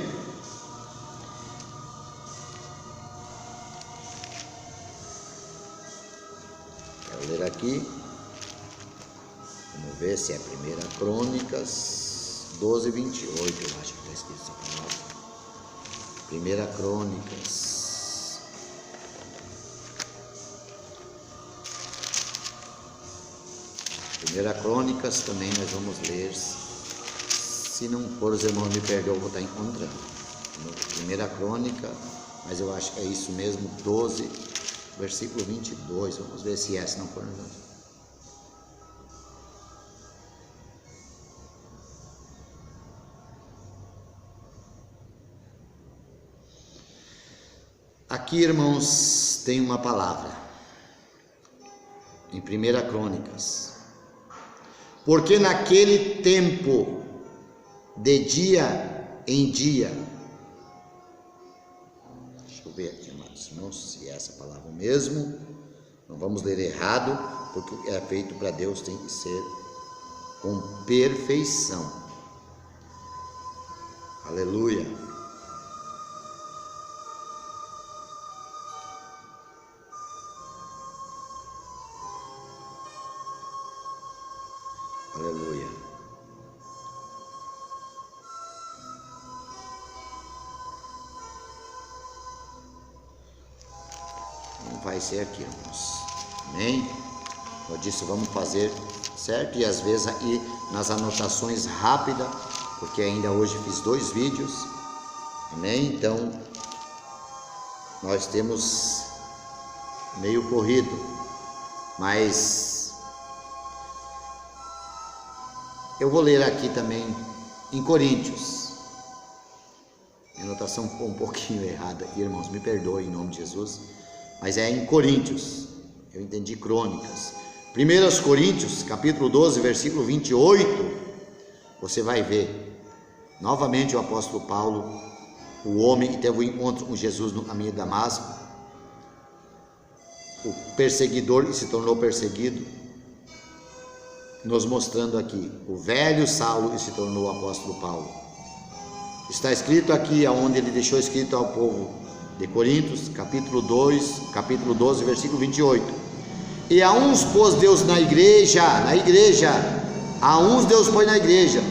quero ler aqui, vamos ver se é 1 Crônicas 12, 28, eu acho que está escrito essa palavra. 1 Crônicas 1 Crônicas também nós vamos ler. Se não for, os irmãos me perdoam, eu vou estar encontrando. 1 Crônica, mas eu acho que é isso mesmo, 12, versículo 22. Vamos ver se é, se não for. Aqui, irmãos, tem uma palavra. Em 1 Crônicas. Porque naquele tempo, de dia em dia, deixa eu ver aqui, amados irmãos, se é essa palavra mesmo, não vamos ler errado, porque o que é feito para Deus tem que ser com perfeição. Aleluia. Aleluia. Não vai ser aqui, irmãos. Amém? Eu disse, vamos fazer certo? E às vezes aí nas anotações rápidas, porque ainda hoje fiz 2 vídeos. Amém? Então, nós temos meio corrido, mas eu vou ler aqui também em Coríntios. Minha anotação ficou um pouquinho errada, irmãos, me perdoem em nome de Jesus, mas é em Coríntios, eu entendi Crônicas. 1 Coríntios, capítulo 12, versículo 28, você vai ver, novamente o apóstolo Paulo, o homem que teve um encontro com Jesus no caminho de Damasco, o perseguidor que se tornou perseguido, nos mostrando aqui, o velho Saulo que se tornou o apóstolo Paulo. Está escrito aqui, aonde ele deixou escrito ao povo de Coríntios, capítulo 12, versículo 28. E a uns pôs Deus na igreja, a uns Deus põe na igreja,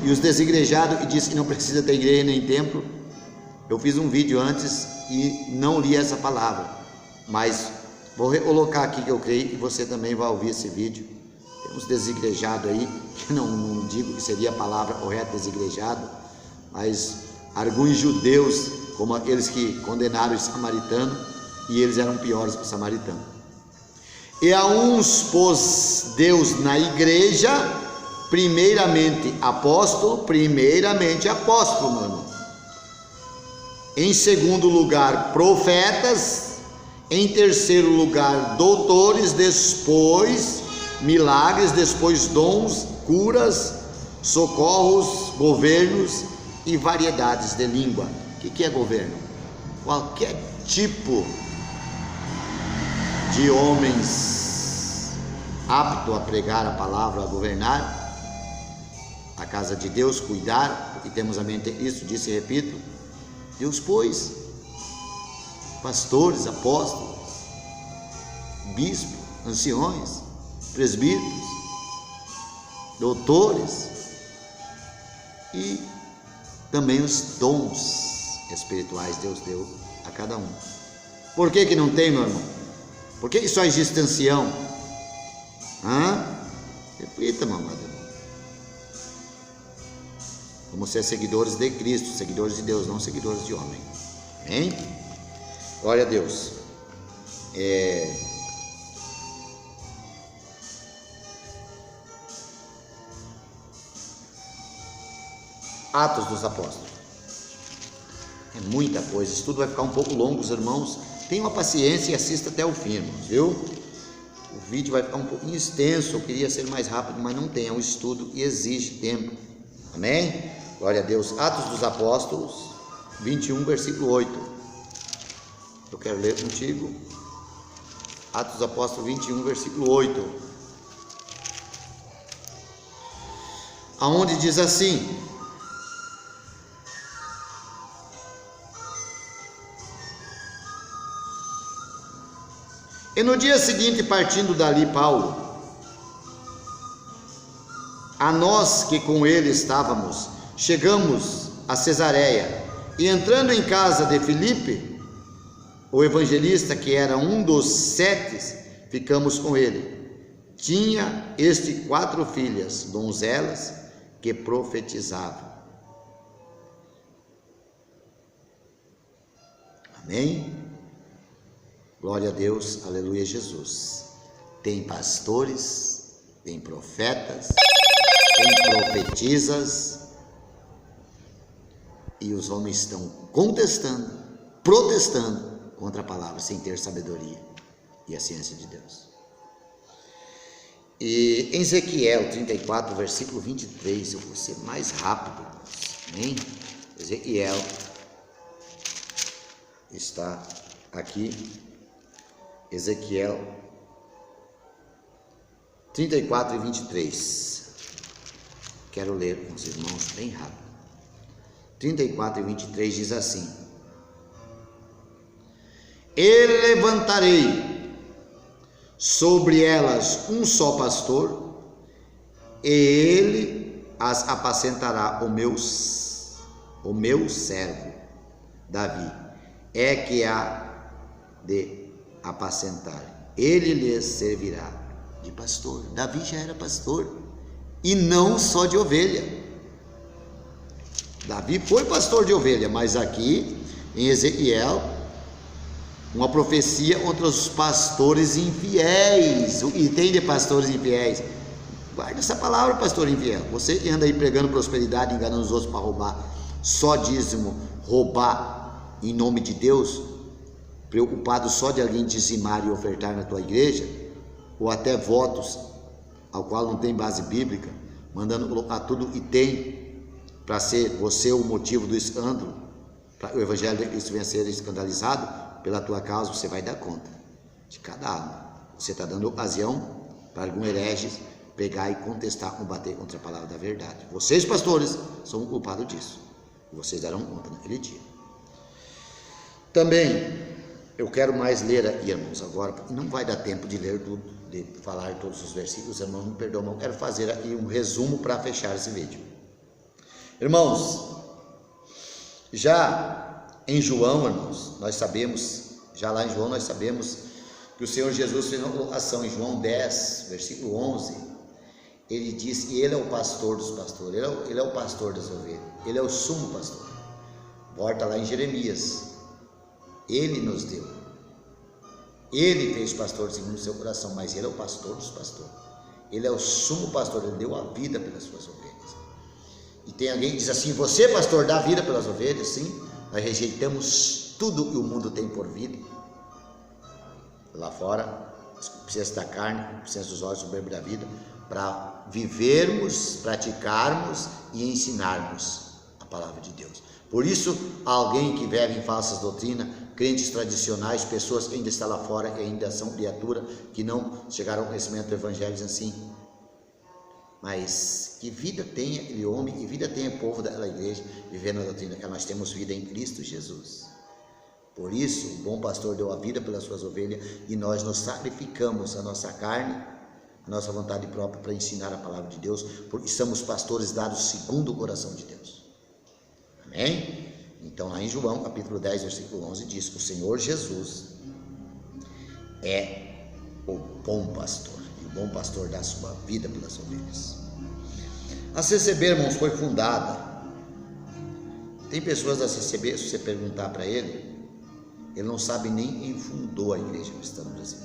e os desigrejados, e disse que não precisa ter igreja nem templo. Eu fiz um vídeo antes e não li essa palavra, mas vou colocar aqui que eu creio, e você também vai ouvir esse vídeo. Uns desigrejados aí, que não digo que seria a palavra correta, desigrejado, mas alguns judeus, como aqueles que condenaram os samaritanos, e eles eram piores que os samaritanos. E a uns pôs Deus na igreja, primeiramente apóstolo, mano. Em segundo lugar, profetas. Em terceiro lugar, doutores, depois milagres, depois dons, curas, socorros, governos e variedades de língua. O que é governo? Qualquer tipo de homens apto a pregar a palavra, a governar a casa de Deus, cuidar, porque temos a mente isso, disse e repito, Deus pôs pastores, apóstolos, bispos, anciões, presbíteros, doutores e também os dons espirituais Deus deu a cada um. Por que não tem, meu irmão? Por que só existe ancião? Reflita, meu amado irmão. Vamos ser seguidores de Cristo, seguidores de Deus, não seguidores de homem. Amém? Glória a Deus. Atos dos Apóstolos. É muita coisa, isso tudo vai ficar um pouco longo, os irmãos. Tenha uma paciência e assista até o fim, irmãos, viu? O vídeo vai ficar um pouquinho extenso, eu queria ser mais rápido, mas não tem, é um estudo e exige tempo. Amém? Glória a Deus. Atos dos Apóstolos, 21, versículo 8. Eu quero ler contigo. Atos dos Apóstolos 21, versículo 8. Aonde diz assim: e no dia seguinte, partindo dali, Paulo, a nós que com ele estávamos, chegamos a Cesareia, e entrando em casa de Filipe, o evangelista, que era um dos 7, ficamos com ele. Tinha este 4 filhas, donzelas, que profetizavam. Amém? Glória a Deus, aleluia, Jesus. Tem pastores, tem profetas, tem profetisas, e os homens estão contestando, protestando contra a palavra, sem ter sabedoria e a ciência de Deus. E em Ezequiel 34, versículo 23, eu vou ser mais rápido, amém? Ezequiel está aqui. Ezequiel 34 e 23. Quero ler com os irmãos bem rápido. 34 e 23 diz assim: e levantarei sobre elas um só pastor, e ele as apacentará. O meu servo Davi é que há de apacentar, ele lhes servirá de pastor. Davi já era pastor, e não só de ovelha. Davi foi pastor de ovelha, mas aqui em Ezequiel, uma profecia contra os pastores infiéis. E tem de pastores infiéis? Guarda essa palavra, pastor infiel. Você que anda aí pregando prosperidade, enganando os outros para roubar, só dízimo, roubar em nome de Deus, preocupado só de alguém dizimar e ofertar na tua igreja, ou até votos ao qual não tem base bíblica, mandando colocar tudo e tem para ser você o motivo do escândalo, para o evangelho de Cristo venha a ser escandalizado, pela tua causa você vai dar conta de cada alma. Você está dando ocasião para algum herege pegar e contestar, combater contra a palavra da verdade. Vocês, pastores, são culpados disso, e vocês darão conta naquele dia. Também eu quero mais ler aqui, irmãos, agora, porque não vai dar tempo de ler tudo, de falar todos os versículos, irmãos, me perdoam, mas eu quero fazer aqui um resumo para fechar esse vídeo. Irmãos, já em João, irmãos, nós sabemos, já lá em João nós sabemos que o Senhor Jesus fez uma colocação em João 10, versículo 11, ele diz que ele é o pastor dos pastores, ele é o pastor das ovelhas, ele é o sumo pastor. Volta lá em Jeremias, ele nos deu, ele fez pastor segundo o seu coração, mas ele é o pastor dos pastores, ele é o sumo pastor, ele deu a vida pelas suas ovelhas. E tem alguém que diz assim: você, pastor, dá vida pelas ovelhas? Sim, nós rejeitamos tudo que o mundo tem por vida. Lá fora, precisa da carne, precisa dos olhos, do verbo da vida, para vivermos, praticarmos e ensinarmos a palavra de Deus. Por isso, alguém que vive em falsas doutrinas, crentes tradicionais, pessoas que ainda estão lá fora, que ainda são criatura, que não chegaram ao conhecimento do evangelho, dizem assim: mas que vida tem aquele homem, que vida tem o povo daquela igreja, vivendo a doutrina, que nós temos vida em Cristo Jesus. Por isso, o bom pastor deu a vida pelas suas ovelhas e nós nos sacrificamos a nossa carne, a nossa vontade própria para ensinar a palavra de Deus, porque somos pastores dados segundo o coração de Deus. Amém? Então, lá em João, capítulo 10, versículo 11, diz que o Senhor Jesus é o bom pastor, e o bom pastor dá a sua vida pelas ovelhas. A CCB, irmãos, foi fundada. Tem pessoas da CCB, se você perguntar para ele não sabe nem quem fundou a Igreja Cristã no Brasil.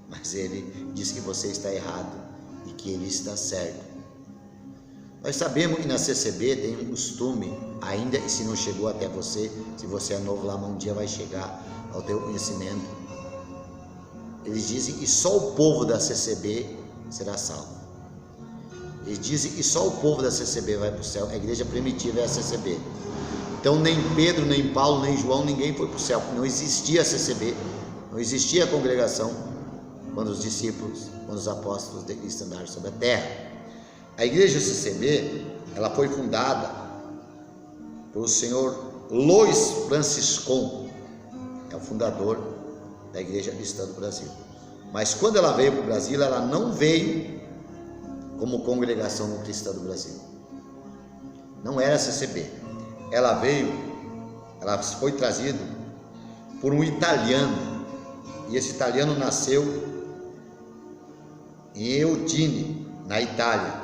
Mas ele diz que você está errado e que ele está certo. Nós sabemos que na CCB tem um costume, ainda se não chegou até você, se você é novo lá, mas um dia vai chegar ao teu conhecimento. Eles dizem que só o povo da CCB será salvo. Eles dizem que só o povo da CCB vai para o céu. A igreja primitiva é a CCB. Então nem Pedro, nem Paulo, nem João, ninguém foi para o céu. Não existia a CCB, não existia a congregação quando os discípulos, quando os apóstolos de Cristo andaram sobre a terra. A igreja CCB, ela foi fundada pelo senhor Luiz Franciscon, é o fundador da Igreja Cristã do Brasil. Mas quando ela veio para o Brasil, ela não veio como congregação cristã do Brasil. Não era a CCB. Ela foi trazida por um italiano, e esse italiano nasceu em Udine, na Itália.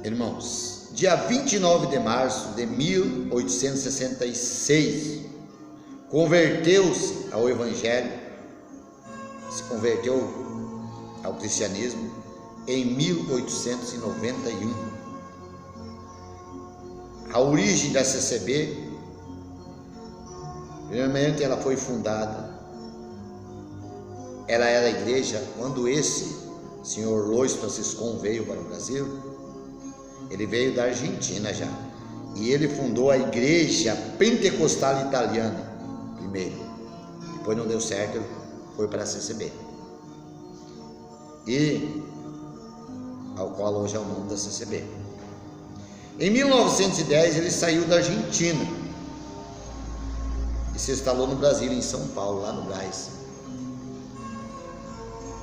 Irmãos, dia 29 de março de 1866, converteu-se ao Evangelho, se converteu ao cristianismo em 1891. A origem da CCB, primeiramente ela foi fundada, ela era a igreja, quando esse senhor Luiz Franciscon veio para o Brasil, ele veio da Argentina já, e ele fundou a Igreja Pentecostal Italiana, primeiro, depois não deu certo, ele foi para a CCB, e ao qual hoje é o nome da CCB. Em 1910 ele saiu da Argentina e se instalou no Brasil, em São Paulo, lá no Brás,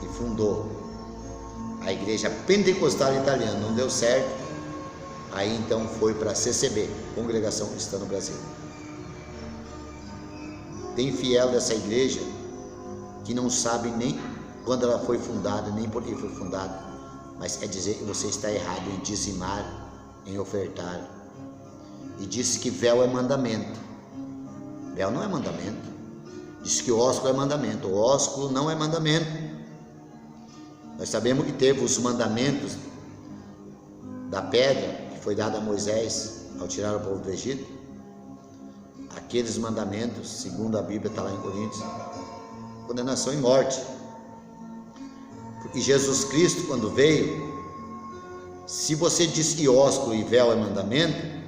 e fundou a Igreja Pentecostal Italiana. Não deu certo, aí então foi para a CCB, Congregação Cristã no Brasil. Tem fiel dessa igreja que não sabe nem quando ela foi fundada, nem por que foi fundada, mas quer dizer que você está errado em dizimar, em ofertar, e disse que véu é mandamento. Véu não é mandamento. Diz que ósculo é mandamento. O ósculo não é mandamento. Nós sabemos que teve os mandamentos da pedra que foi dada a Moisés ao tirar o povo do Egito. Aqueles mandamentos, segundo a Bíblia, está lá em Coríntios, condenação e morte. Porque Jesus Cristo, quando veio, se você diz que ósculo e véu é mandamento,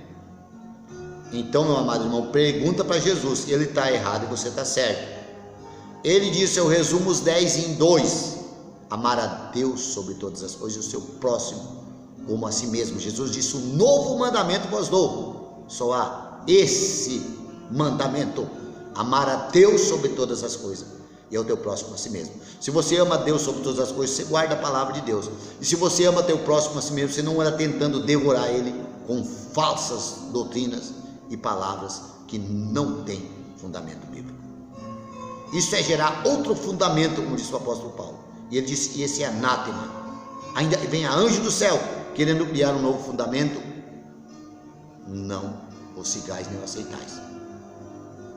então, meu amado irmão, pergunta para Jesus, ele está errado e você está certo. Ele disse, eu resumo os 10 em 2, amar a Deus sobre todas as coisas e o seu próximo como a si mesmo. Jesus disse, um novo mandamento vos dou, só há esse mandamento, amar a Deus sobre todas as coisas e ao teu próximo a si mesmo. Se você ama Deus sobre todas as coisas, você guarda a palavra de Deus. E se você ama teu próximo a si mesmo, você não anda tentando devorar ele com falsas doutrinas e palavras que não têm fundamento bíblico. Isso é gerar outro fundamento, como disse o apóstolo Paulo. E ele disse que esse é anátema. Ainda vem a anjo do céu querendo criar um novo fundamento. Não o sigais nem o aceitais.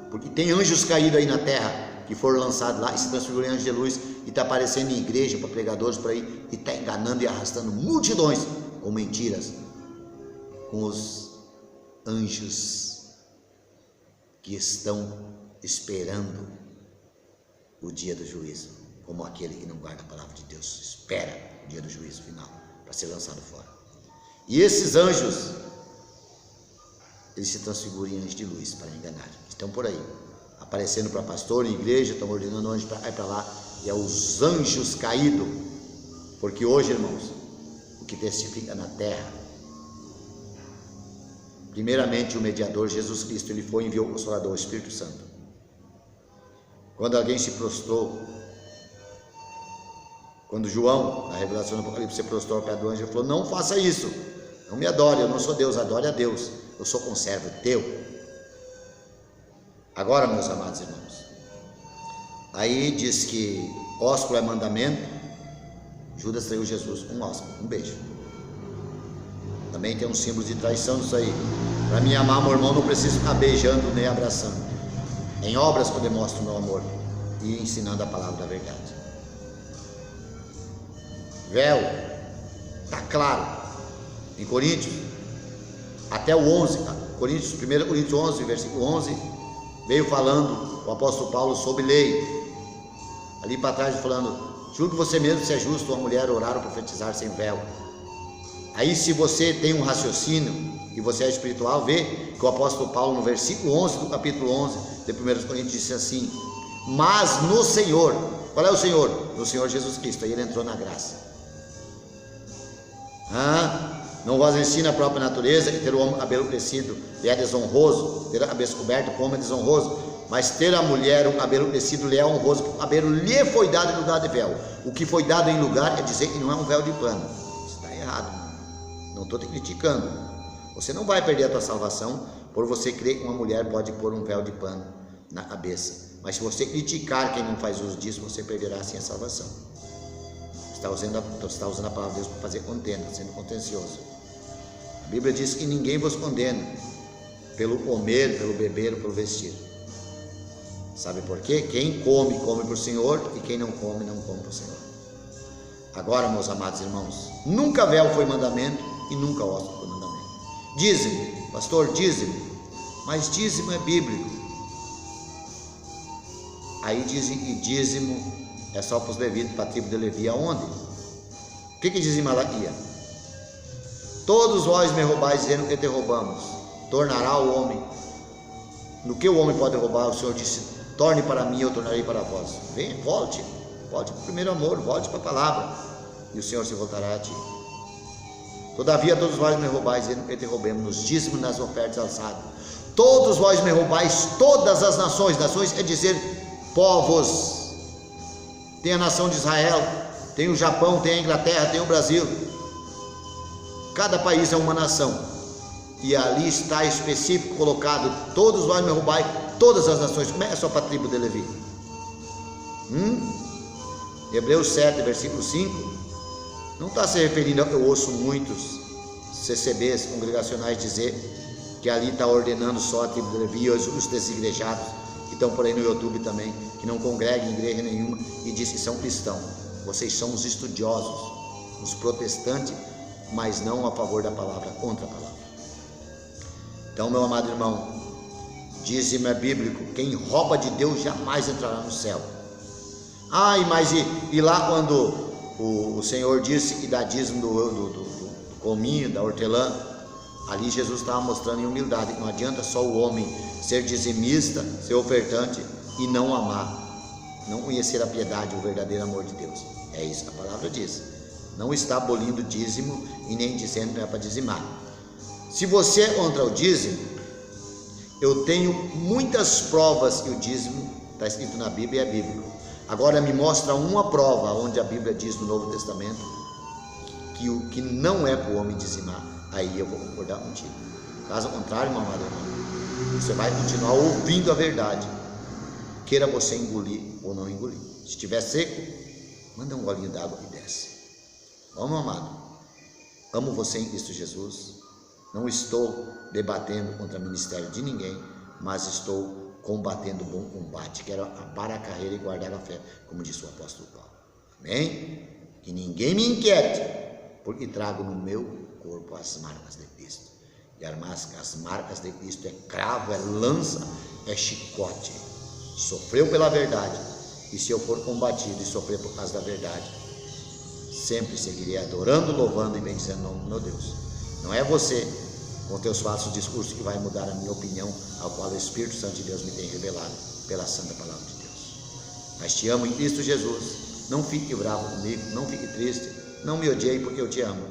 Porque tem anjos caídos aí na terra que foram lançados lá e se transfigurou em anjo de luz e está aparecendo em igreja para pregadores por aí e está enganando e arrastando multidões com mentiras, com os anjos que estão esperando o dia do juízo, como aquele que não guarda a palavra de Deus espera o dia do juízo final para ser lançado fora. E esses anjos, eles se transfiguram em anjos de luz para enganar, estão por aí aparecendo para pastor em igreja, estão ordenando anjos para cá e para lá, e é os anjos caídos. Porque hoje, irmãos, o que testifica na terra primeiramente o mediador, Jesus Cristo, ele foi e enviou o Consolador, o Espírito Santo. Quando alguém se prostrou, quando João, na revelação do Apocalipse, se prostrou ao pé do anjo, ele falou: não faça isso, não me adore, eu não sou Deus, adore a Deus, eu sou conservo teu. Agora, meus amados irmãos, aí diz que ósculo é mandamento. Judas traiu Jesus, um ósculo, um beijo. Também tem um símbolo de traição disso aí. Para me amar, meu irmão, não preciso ficar beijando nem abraçando. Em obras que eu demonstro o meu amor e ensinando a palavra da verdade. Véu, está claro, em Coríntios, até o 11, 1 Coríntios 11, versículo 11, veio falando o apóstolo Paulo sobre lei, ali para trás falando: julgue você mesmo se é justo uma mulher orar ou profetizar sem véu. Aí, se você tem um raciocínio e você é espiritual, vê que o apóstolo Paulo, no versículo 11 do capítulo 11 de 1 Coríntios, disse assim: mas no Senhor, qual é o Senhor? No Senhor Jesus Cristo. Aí ele entrou na graça. Não vos ensina a própria natureza que ter o homem cabelo crescido lhe é desonroso, ter a cabeça coberta com o homem é desonroso, mas ter a mulher o cabelo crescido lhe é honroso, porque o cabelo lhe foi dado em lugar de véu. O que foi dado em lugar é dizer que não é um véu de pano. Isso está errado. Não estou te criticando. Você não vai perder a tua salvação por você crer que uma mulher pode pôr um véu de pano na cabeça. Mas se você criticar quem não faz uso disso, você perderá assim a salvação. Você está usando a palavra de Deus para fazer contenda, sendo contencioso. A Bíblia diz que ninguém vos condena pelo comer, pelo beber ou pelo vestir. Sabe por quê? Quem come, come para o Senhor, e quem não come, não come para o Senhor. Agora, meus amados irmãos, nunca véu foi mandamento e nunca ósculo foi mandamento. Dízimo, pastor, dízimo, mas dízimo é bíblico. Aí dizem que dízimo é só para os levitas, para a tribo de Levi. Aonde? O que diz em Malaquias? Todos vós me roubais, dizendo que te roubamos. Tornará o homem. No que o homem pode roubar? O Senhor disse: torne para mim, eu tornarei para vós. Venha, volte para o primeiro amor, volte para a palavra, e o Senhor se voltará a ti. Todavia todos vós me roubais, dizendo que te roubemos, nos dízimos, nas ofertas alçadas. Todos vós me roubais, todas as nações. Nações quer dizer povos. Tem a nação de Israel, tem o Japão, tem a Inglaterra, tem o Brasil. Cada país é uma nação, e ali está específico colocado: todos vós me roubais, todas as nações. Como é só para a tribo de Levi? Hebreus 7, versículo 5, não está se referindo. Eu ouço muitos CCBs congregacionais dizer que ali está ordenando só a tribo de Levi, os desigrejados que estão por aí no YouTube também, que não congregam em igreja nenhuma, e diz que são cristãos. Vocês são os estudiosos, os protestantes, mas não a favor da palavra, contra a palavra. Então, meu amado irmão, dízimo é bíblico. Quem rouba de Deus jamais entrará no céu. Mas e lá quando o Senhor disse que dá dízimo do cominho, da hortelã, ali Jesus estava mostrando em humildade que não adianta só o homem ser dizimista, ser ofertante e não amar, não conhecer a piedade, o verdadeiro amor de Deus. É isso que a palavra diz. Não está abolindo o dízimo e nem dizendo que não é para dizimar. Se você é contra o dízimo, eu tenho muitas provas que o dízimo está escrito na Bíblia e é bíblico. Agora me mostra uma prova onde a Bíblia diz no Novo Testamento que o que não é para o homem dizimar. Aí eu vou concordar contigo. Caso contrário, meu amado irmão, você vai continuar ouvindo a verdade, queira você engolir ou não engolir. Se estiver seco, manda um golinho d'água e desce. Ó, meu amado, amo você em Cristo Jesus. Não estou debatendo contra o ministério de ninguém, mas estou combatendo o bom combate. Quero acabar a carreira e guardar a fé, como disse o apóstolo Paulo. Amém? Que ninguém me inquiete, porque trago no meu corpo as marcas de Cristo. E as marcas de Cristo é cravo, é lança, é chicote. Sofreu pela verdade, e se eu for combatido e sofrer por causa da verdade, sempre seguirei adorando, louvando e bendizendo o nome do meu Deus. Não é você com teus falsos discursos que vai mudar a minha opinião, ao qual o Espírito Santo de Deus me tem revelado pela santa palavra de Deus. Mas te amo em Cristo Jesus. Não fique bravo comigo, não fique triste, não me odeie, porque eu te amo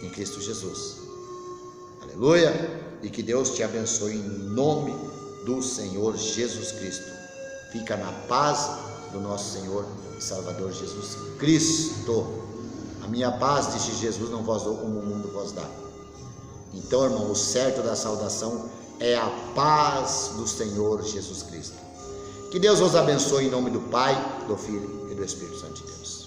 em Cristo Jesus. Aleluia! e que Deus te abençoe em nome do Senhor Jesus Cristo. Fica na paz do nosso Senhor e Salvador Jesus Cristo. A minha paz, disse Jesus, não vos dou como o mundo vos dá. Então, irmão, o certo da saudação é a paz do Senhor Jesus Cristo. Que Deus os abençoe em nome do Pai, do Filho e do Espírito Santo de Deus.